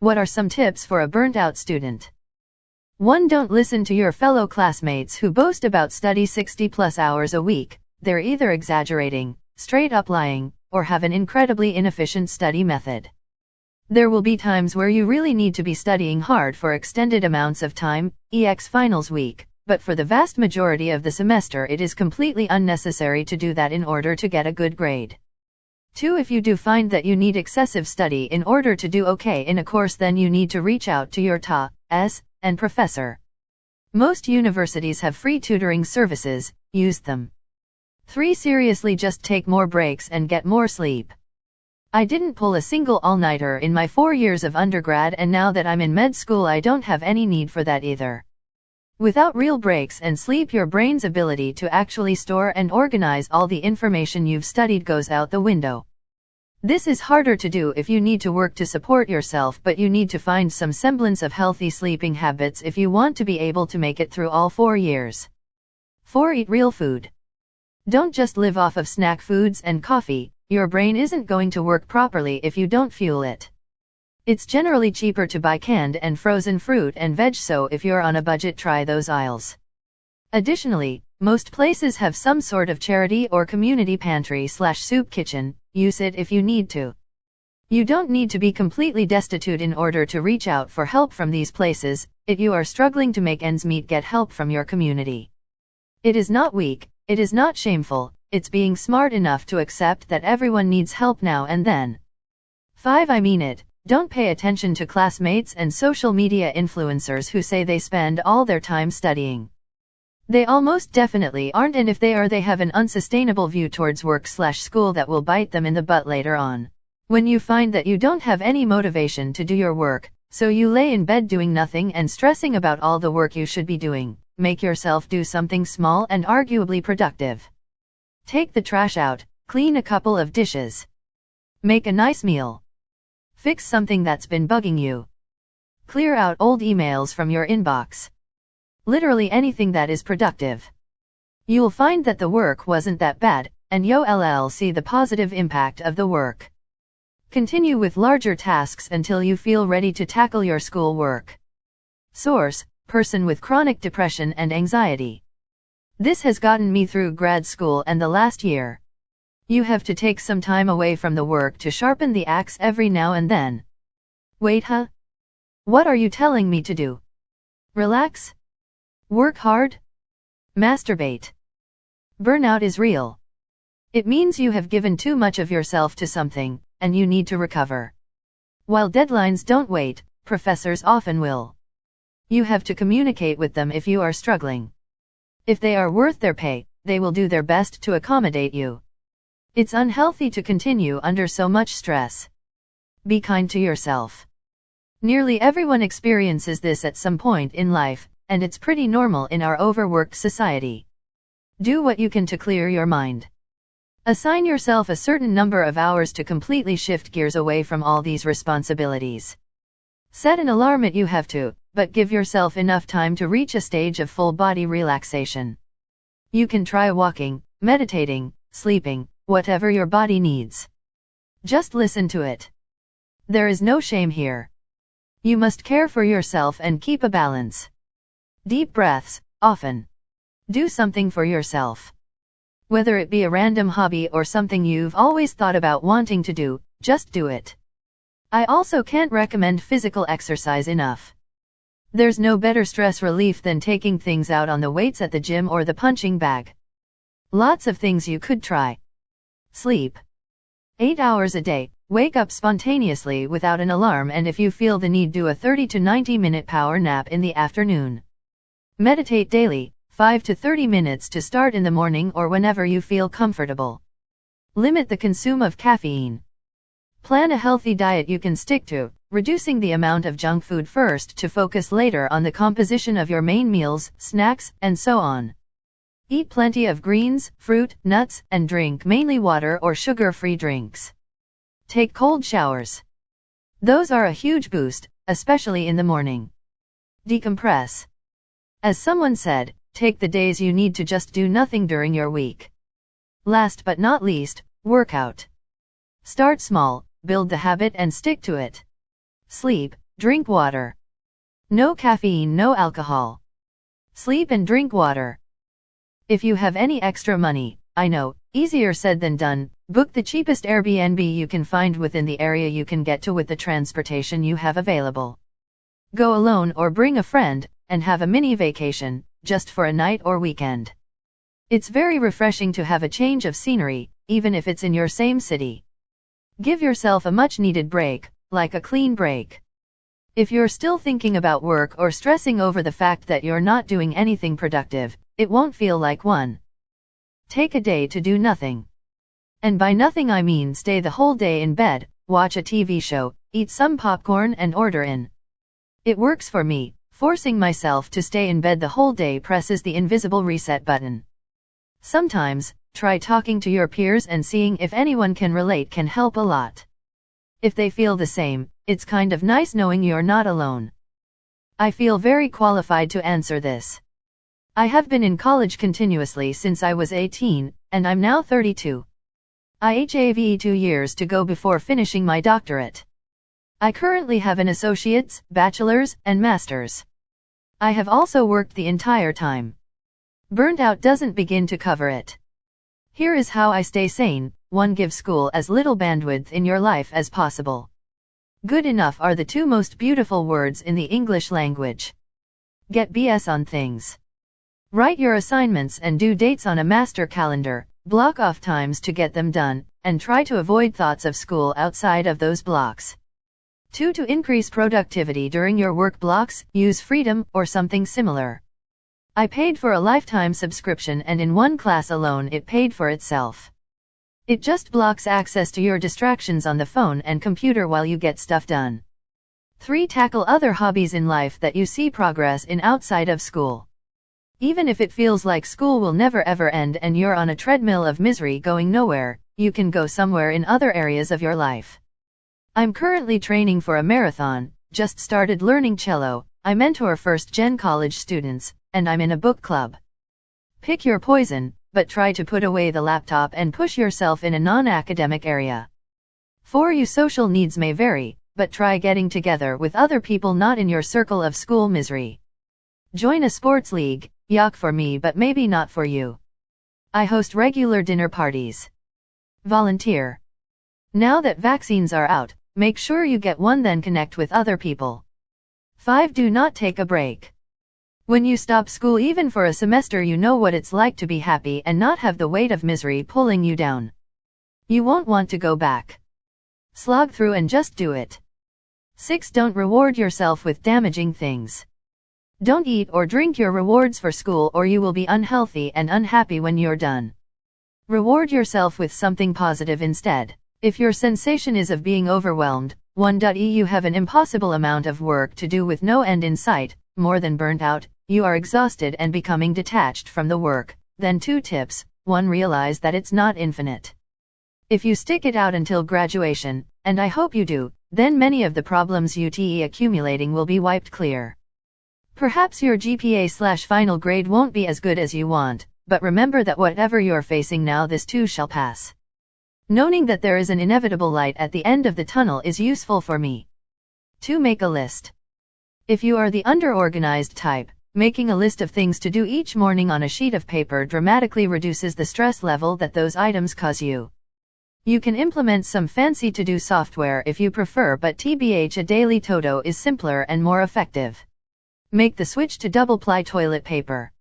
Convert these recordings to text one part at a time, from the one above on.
What are some tips for a burnt-out student? 1. Don't listen to your fellow classmates who boast about study 60+ hours a week. They're either exaggerating, straight up lying, or have an incredibly inefficient study method. There will be times where you really need to be studying hard for extended amounts of time, ex finals week, but for the vast majority of the semester it is completely unnecessary to do that in order to get a good grade. 2. If you do find that you need excessive study in order to do okay in a course, then you need to reach out to your and professor. Most universities have free tutoring services, use them. 3. Seriously, just take more breaks and get more sleep. I didn't pull a single all-nighter in my 4 years of undergrad, and now that I'm in med school I don't have any need for that either. Without real breaks and sleep, your brain's ability to actually store and organize all the information you've studied goes out the window. This is harder to do if you need to work to support yourself, but you need to find some semblance of healthy sleeping habits if you want to be able to make it through all 4 years. 4. Eat real food. Don't just live off of snack foods and coffee. Your brain isn't going to work properly if you don't fuel it. It's generally cheaper to buy canned and frozen fruit and veg, so if you're on a budget, try those aisles. Additionally, most places have some sort of charity or community pantry/soup kitchen. Use it if you need to. You don't need to be completely destitute in order to reach out for help from these places. If you are struggling to make ends meet, get help from your community. It is not weak, it is not shameful. It's being smart enough to accept that everyone needs help now and then. 5. I mean it. Don't pay attention to classmates and social media influencers who say they spend all their time studying. They almost definitely aren't, and if they are, they have an unsustainable view towards work/school that will bite them in the butt later on. When you find that you don't have any motivation to do your work, so you lay in bed doing nothing and stressing about all the work you should be doing, make yourself do something small and arguably productive. Take the trash out, clean a couple of dishes. Make a nice meal. Fix something that's been bugging you. Clear out old emails from your inbox. Literally anything that is productive. You'll find that the work wasn't that bad, and you'll see the positive impact of the work. Continue with larger tasks until you feel ready to tackle your school work. Source: person with chronic depression and anxiety. This has gotten me through grad school and the last year. You have to take some time away from the work to sharpen the axe every now and then. Wait, huh? What are you telling me to do? Relax? Work hard? Masturbate? Burnout is real. It means you have given too much of yourself to something, and you need to recover. While deadlines don't wait, professors often will. You have to communicate with them if you are struggling. If they are worth their pay, they will do their best to accommodate you. It's unhealthy to continue under so much stress. Be kind to yourself. Nearly everyone experiences this at some point in life, and it's pretty normal in our overworked society. Do what you can to clear your mind. Assign yourself a certain number of hours to completely shift gears away from all these responsibilities. Set an alarm if you have to, but give yourself enough time to reach a stage of full body relaxation. You can try walking, meditating, sleeping, whatever your body needs. Just listen to it. There is no shame here. You must care for yourself and keep a balance. Deep breaths, often. Do something for yourself. Whether it be a random hobby or something you've always thought about wanting to do, just do it. I also can't recommend physical exercise enough. There's no better stress relief than taking things out on the weights at the gym or the punching bag. Lots of things you could try. Sleep. 8 hours a day. Wake up spontaneously without an alarm, and if you feel the need, do a 30 to 90 minute power nap in the afternoon. Meditate daily, 5 to 30 minutes to start in the morning or whenever you feel comfortable. Limit the consume of caffeine. Plan a healthy diet you can stick to, reducing the amount of junk food first to focus later on the composition of your main meals, snacks, and so on. Eat plenty of greens, fruit, nuts, and drink mainly water or sugar-free drinks. Take cold showers. Those are a huge boost, especially in the morning. Decompress. As someone said, take the days you need to just do nothing during your week. Last but not least, workout. Start small, build the habit and stick to it. Sleep. Drink water. No caffeine, no alcohol. Sleep and drink water. If you have any extra money, I know, easier said than done, book the cheapest Airbnb you can find within the area you can get to with the transportation you have available. Go alone or bring a friend, and have a mini vacation, just for a night or weekend. It's very refreshing to have a change of scenery, even if it's in your same city. Give yourself a much-needed break, like a clean break. If you're still thinking about work or stressing over the fact that you're not doing anything productive, it won't feel like one. Take a day to do nothing. And by nothing I mean stay the whole day in bed, watch a TV show, eat some popcorn and order in. It works for me. Forcing myself to stay in bed the whole day presses the invisible reset button. Sometimes, try talking to your peers and seeing if anyone can relate can help a lot. If they feel the same, it's kind of nice knowing you're not alone. I feel very qualified to answer this. I have been in college continuously since I was 18, and I'm now 32. I have 2 years to go before finishing my doctorate. I currently have an associate's, bachelor's, and master's. I have also worked the entire time. Burnt out doesn't begin to cover it. Here is how I stay sane. 1. Give school as little bandwidth in your life as possible. Good enough are the 2 most beautiful words in the English language. Get BS on things. Write your assignments and due dates on a master calendar, block off times to get them done, and try to avoid thoughts of school outside of those blocks. 2. To increase productivity during your work blocks, use Freedom or something similar. I paid for a lifetime subscription and in one class alone it paid for itself. It just blocks access to your distractions on the phone and computer while you get stuff done. 3. Tackle other hobbies in life that you see progress in outside of school. Even if it feels like school will never ever end and you're on a treadmill of misery going nowhere, you can go somewhere in other areas of your life. I'm currently training for a marathon, just started learning cello, I mentor first-gen college students, and I'm in a book club. Pick your poison, but try to put away the laptop and push yourself in a non-academic area. 4. Your social needs may vary, but try getting together with other people not in your circle of school misery. Join a sports league, yuck for me but maybe not for you. I host regular dinner parties. Volunteer. Now that vaccines are out, make sure you get one then connect with other people. 5. Do not take a break. When you stop school even for a semester you know what it's like to be happy and not have the weight of misery pulling you down. You won't want to go back. Slog through and just do it. 6. Don't reward yourself with damaging things. Don't eat or drink your rewards for school or you will be unhealthy and unhappy when you're done. Reward yourself with something positive instead. If your sensation is of being overwhelmed, 1. You have an impossible amount of work to do with no end in sight, more than burnt out, you are exhausted and becoming detached from the work. Then 2 tips. 1. Realize that it's not infinite. If you stick it out until graduation, and I hope you do, then many of the problems UTE accumulating will be wiped clear. Perhaps your GPA/final grade won't be as good as you want, but remember that whatever you're facing now this too shall pass. Knowing that there is an inevitable light at the end of the tunnel is useful for me. 2. Make a list. If you are the underorganized type, making a list of things to do each morning on a sheet of paper dramatically reduces the stress level that those items cause you. You can implement some fancy to-do software if you prefer, but TBH, a daily toto is simpler and more effective. Make the switch to double-ply toilet paper.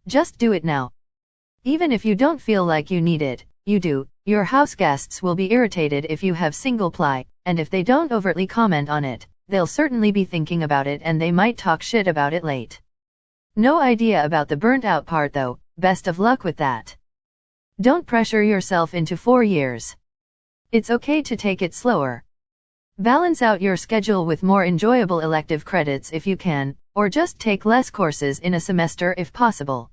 Just do it now. Even if you don't feel like you need it, you do. Your house guests will be irritated if you have single-ply, and if they don't overtly comment on it, they'll certainly be thinking about it and they might talk shit about it late. No idea about the burnt out part though, best of luck with that. Don't pressure yourself into 4 years. It's okay to take it slower. Balance out your schedule with more enjoyable elective credits if you can, or just take less courses in a semester if possible.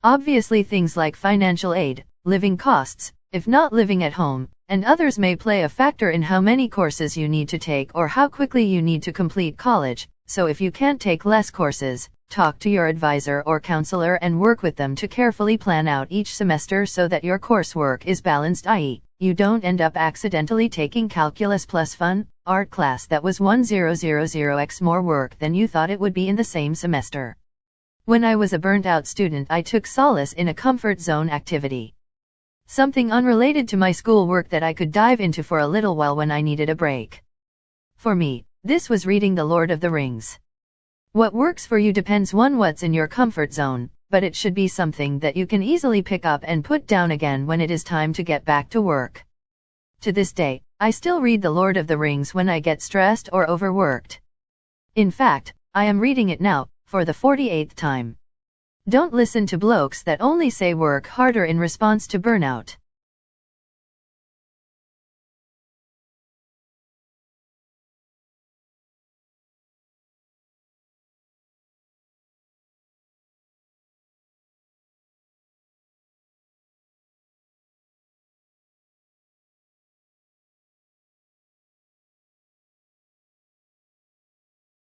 Obviously things like financial aid, living costs, if not living at home, and others may play a factor in how many courses you need to take or how quickly you need to complete college, so if you can't take less courses, talk to your advisor or counselor and work with them to carefully plan out each semester so that your coursework is balanced, i.e., you don't end up accidentally taking calculus plus fun, art class that was 1000x more work than you thought it would be in the same semester. When I was a burnt-out student, I took solace in a comfort zone activity. Something unrelated to my schoolwork that I could dive into for a little while when I needed a break. For me, this was reading The Lord of the Rings. What works for you depends on what's in your comfort zone, but it should be something that you can easily pick up and put down again when it is time to get back to work. To this day, I still read The Lord of the Rings when I get stressed or overworked. In fact, I am reading it now, for the 48th time. Don't listen to blokes that only say work harder in response to burnout.